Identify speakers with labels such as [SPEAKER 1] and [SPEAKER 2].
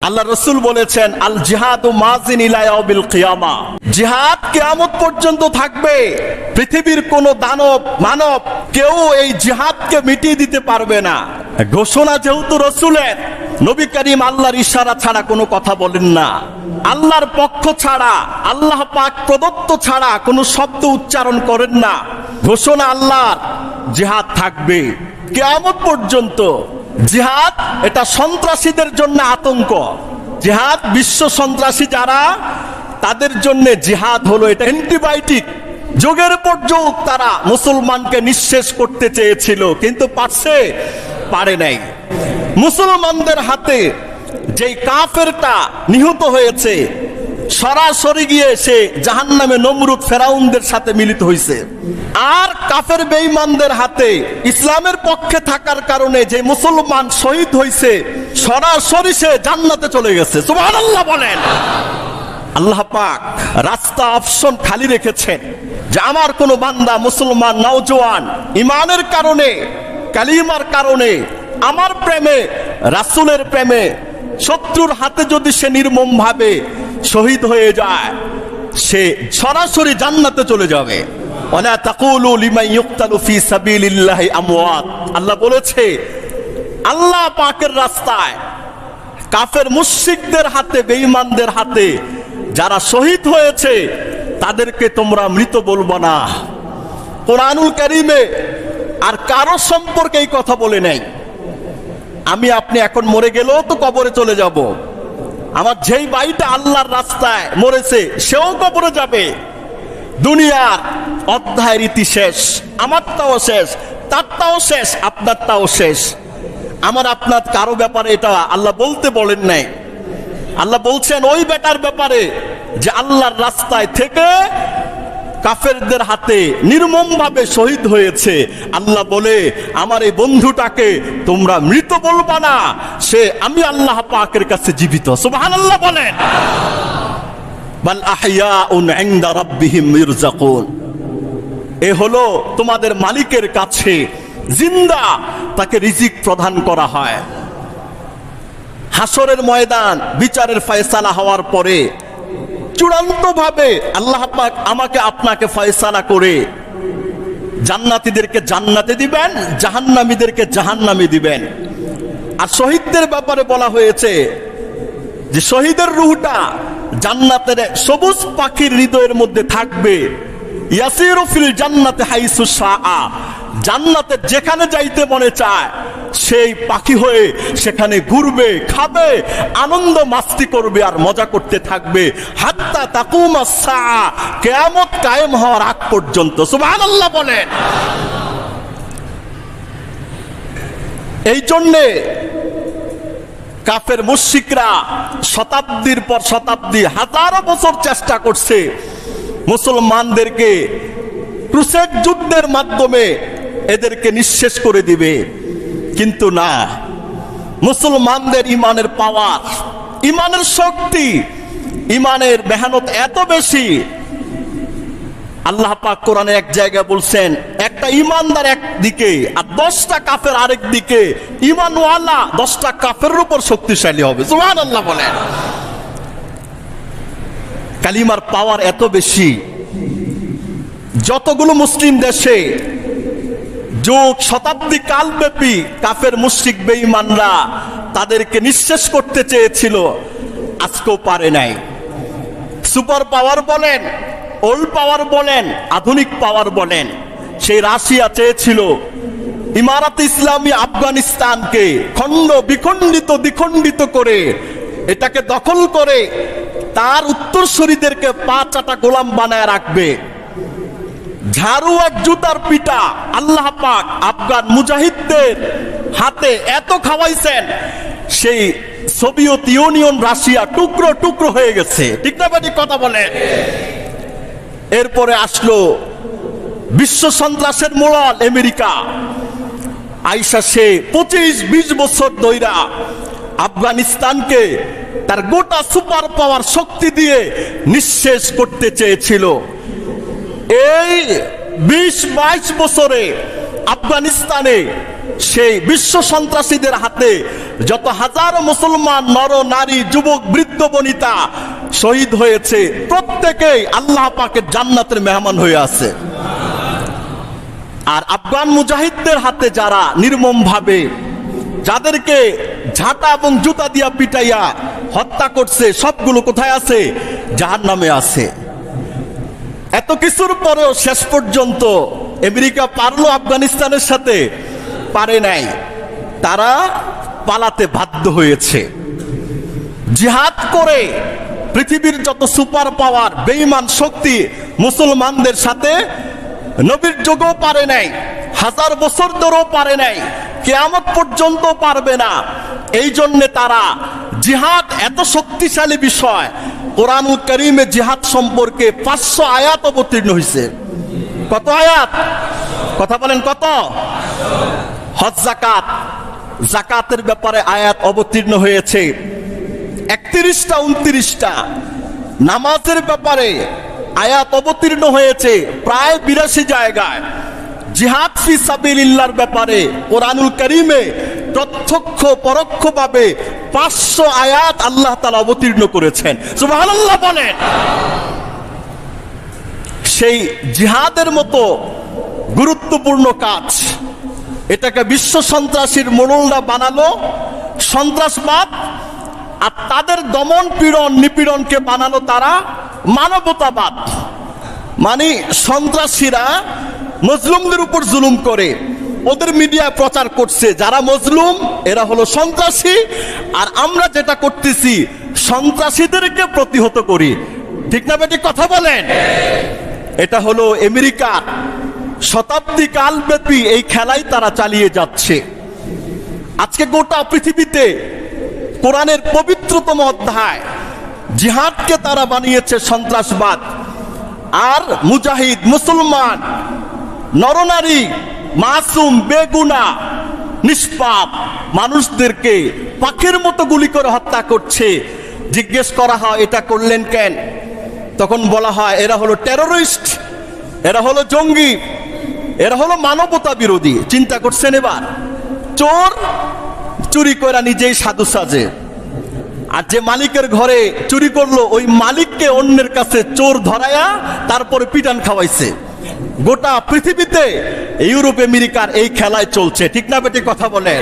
[SPEAKER 1] আল্লাহ রসুল বলেছেন, আল জিহাদু মাজিন ইলা ইয়াউমিল কিয়ামা, জিহাদ কিয়ামত পর্যন্ত থাকবে। পৃথিবীর কোন দানব মানব কেউ এই জিহাদকে মিটিয়ে দিতে পারবে না। ঘোষণা যেহেতু রসুলের, নবী করিম আল্লাহর ইশারা ছাড়া কোনো কথা বলেন না, আল্লাহর পক্ষ ছাড়া, আল্লাহ পাক প্রদত্ত ছাড়া কোনো শব্দ উচ্চারণ করেন না। ঘোষণা আল্লাহর, জিহাদ থাকবে কিয়ামত পর্যন্ত। জিহাদ এটা সন্ত্রাসীদের জন্য আতঙ্ক। জিহাদ বিশ্ব সন্ত্রাসী যারা, তাদের জন্য জিহাদ হলো এটা অ্যান্টিবায়োটিক। যুগের পর যুগ তারা মুসলমানকে নিঃশেষ করতে চেয়েছিল, কিন্তু পারে নাই। মুসলমানদের হাতে যেই কাফেরটা নিহত হয়েছে, সরাসরি গিয়ে সে জাহান্নামে নমরুদ ফেরাউনদের সাথে মিলিত হয়েছে। আর কাফের বেঈমানদের হাতে ইসলামের পক্ষে থাকার কারণে যে মুসলমান শহীদ হয়েছে, সরাসরি সে জান্নাতে চলে গেছে। সুবহানাল্লাহ বলেন। আল্লাহ পাক রাস্তা অপশন খালি রেখেছেন যে আমার কোন বান্দা মুসলমান নওজোয়ান ইমানের কারণে, কালিমার কারণে, আমার প্রেমে, রাসূলের প্রেমে শত্রুর হাতে যদি সে নির্মম ভাবে শহীদ হয়ে যায়, সে সরাসরি জান্নাতে চলে যাবে। ওয়ালা তাকুলু লিমান ইউকতালু ফি সাবিলিল্লাহি আমওয়াত। আল্লাহ বলেছে, আল্লাহ পাকের রাস্তায় কাফের মুশরিকদের হাতে, বেঈমানদের হাতে যারা শহীদ হয়েছে তাদেরকে তোমরা মৃত বলবো না। কোরআনুল কারীমে আর কারো সম্পর্কে এই কথা বলে নাই। আমি আপনি এখন মরে গেলেও তো কবরে চলে যাব। আমার যেই ভাইটা আল্লাহর রাস্তায় মরেছে সেও কবরে যাবে। দুনিয়ার অধ্যায়ের ইতি শেষ, আমারটাও শেষ, তারটাও শেষ, আপনারটাও শেষ। আমার আপনার কারো ব্যাপারে এটা আল্লাহ বলতে বলেন নাই। আল্লাহ বলছেন ওই বেটার ব্যাপারে যে আল্লাহর রাস্তায় থেকে কাফেরদের হাতে নির্মম ভাবে শহীদ হয়েছে। আল্লাহ বলে, আমার এই বন্ধুটাকে তোমরা মৃত বলবা না, সে আমি আল্লাহ পাকের কাছে জীবিত। সুবহানাল্লাহ বলেন। বাল আহইয়াউন ইনদা রাব্বিহিম ইরযাকুন। এ হলো তোমাদের মালিকের কাছে জিন্দা, তাকে রিজিক প্রদান করা হয়। হাসরের ময়দান, বিচারের ফয়সালা হওয়ার পরে চূড়ান্ত ভাবে আল্লাহ পাক আমাকে আপনাকে ফয়সালা করে জান্নাতীদেরকে জান্নাতে দিবেন, জাহান্নামীদেরকে জাহান্নামে দিবেন। আর শহীদদের ব্যাপারে বলা হয়েছে যে শহীদের রূহটা জান্নাতের সবুজ পাখির হৃদয়ের মধ্যে থাকবে। ইয়াসিরু ফিল জান্নাতি হাইসু শাআ। জান্নাতে যেখানে যাইতে মনে চায় সেই পাখি হয়ে সেখানে ঘুরবে, খাবে, আনন্দ মাস্তি করবে আর মজা করতে থাকবে হাত্তা তাকুমাস সাআ, কিয়ামত কায়েম হওয়ার আগ পর্যন্ত। সুবহানাল্লাহ বলেন। এই জন্যে কাফের মুশরিকরা শতাব্দীর পর শতাব্দী, হাজারো বছর চেষ্টা করছে মুসলমানদেরকে ক্রুসেড যুদ্ধের মাধ্যমে এদেরকে নিঃশেষ করে দিবে, কিন্তু না। মুসলমানদের ইমানের পাওয়ার, ইমানের শক্তি, ইমানের মেহনত এত বেশি। আল্লাহ পাক কোরআনে এক জায়গায় বলছেন, একটা ইমানদার একদিকে আর 10টা কাফের আরেক দিকে, ইমানওয়ালা 10টা কাফেরের উপর শক্তিশালী হবে। সুবহানাল্লাহ বলেন। কালিমার পাওয়ার এত বেশি। যতগুলো মুসলিম দেশে যুগ শতাব্দী কালব্যাপী কাফের মুশরিক বেঈমানরা তাদেরকে নিঃশেষ করতে চেয়েছিল, আজকেও পারে নাই। সুপার পাওয়ার বলেন, ওল্ড পাওয়ার বলেন, আধুনিক পাওয়ার বলেন, সেই রাশিয়া চেয়েছিল ইমারাত ইসলামী আফগানিস্তানকে খণ্ড বিখণ্ডিত দ্বিখণ্ডিত করে এটাকে দখল করে তার উত্তরসূরিদেরকে পা চাটা গোলাম বানায় রাখবে। ঝাড়ু আর জুতার পিটা আল্লাহ পাক আফগান মুজাহিদদের হাতে এত খাওয়াইছেন, সেই সোভিয়েত ইউনিয়ন রাশিয়া টুকরো টুকরো হয়ে গেছে। ঠিক না ভাই? কথা বলে। এরপরে আসলো বিশ্ব সন্ত্রাসের মোড়ল আমেরিকা। আইসা সে 25-20 বছর ধইরা আফগানিস্তানকে তার গোটা সুপার পাওয়ার শক্তি দিয়ে নিঃশেষ করতে চেয়েছিল। এই 20-22 বছরে আফগানিস্তানে সেই বিশ্ব সন্ত্রাসীদের হাতে যত হাজারো মুসলমান নর নারী যুবক বৃদ্ধ বনিতা শহীদ হয়েছে, প্রত্যেকেই আল্লাহ পাকের জান্নাতের মেহমান হয়ে আছে। আর আফগান মুজাহিদদের হাতে যারা নির্মমভাবে যাদেরকে ঝাঁটা এবং জুতা দিয়া পিটাইয়া হত্যা করছে, সবগুলো কোথায় আছে? জাহান্নামে আছে। এত কিছুর পরেও শেষ পর্যন্ত আমেরিকা পারলো আফগানিস্তানের সাথে? পারে নাই। তারা পালাতে বাধ্য হয়েছে। জিহাদ করে পৃথিবীর যত সুপার পাওয়ার বেঈমান শক্তি মুসলমানদের সাথে নবীর যুগেও পারে নাই, 1000 বছর ধরেও পারে নাই, কিয়ামত পর্যন্ত পারবে না। এই জন্য তারা জিহাদ এত শক্তিশালী বিষয়, কোরআনুল কারীমে জিহাদ সম্পর্কে 500 আয়াত অবতীর্ণ হয়েছে। কত আয়াত? কথা বলেন কত? হজ যাকাত, যাকাতের ব্যাপারে আয়াত অবতীর্ণ হয়েছে 31টা 29টা। নামাজের ব্যাপারে আয়াত অবতীর্ণ হয়েছে প্রায় 82 জায়গায়। জিহাদ ফি সাবিলিল্লাহর ব্যাপারে কোরআনুল কারীমে প্রত্যক্ষ পরোক্ষভাবে 500 আয়াত আল্লাহ তাআলা অবতীর্ণ করেছেন। সুবহানাল্লাহ বলেন। সেই জিহাদের মতো গুরুত্বপূর্ণ কাজ, এটাকে বিশ্ব সন্ত্রাসীর মোড়লরা বানালো সন্ত্রাসবাদ, আর তাদের দমন পীড়ন নিপীড়নকে বানালো তারা মানবতাবাদ। মানে সন্ত্রাসীরা মজলুমদের উপর জুলুম করে, ওদের মিডিয়া প্রচার করছে যারা মজলুম এরা হলো সন্ত্রাসী, আর আমরা যেটা করতেছি সন্ত্রাসীদেরকে প্রতিহত করি। ঠিক না বেটি? কথা বলেন। এটা হলো আমেরিকার শতাব্দী কালব্যাপী এই খেলাই তারা চালিয়ে যাচ্ছে। আজকে গোটা পৃথিবীতে কোরআনের পবিত্রতম অধ্যায় জিহাদকে তারা বানিয়েছে সন্ত্রাসবাদ। আর মুজাহিদ মুসলমান নরনারী মাসুম বেগুনা নিষ্পাপ মানুষদেরকে পাখির মতো গুলি করে হত্যা করছে। জিজ্ঞেস করা হয় এটা করলেন কেন? তখন বলা হয় এরা হলো টেররিস্ট, এরা হলো জঙ্গি, এরা হলো মানবতা বিরোধী। চিন্তা করছেন? এবার চোর চুরি করে নিজেই সাধু সাজে, আর যে মালিকের ঘরে চুরি করলো ওই মালিককে অন্যের কাছে চোর ধরায়া তারপরে পিটান খাওয়াইছে। গোটা পৃথিবীতে ইউরোপ আমেরিকার এই খেলায় চলছে। ঠিক না বেটি? কথা বলে।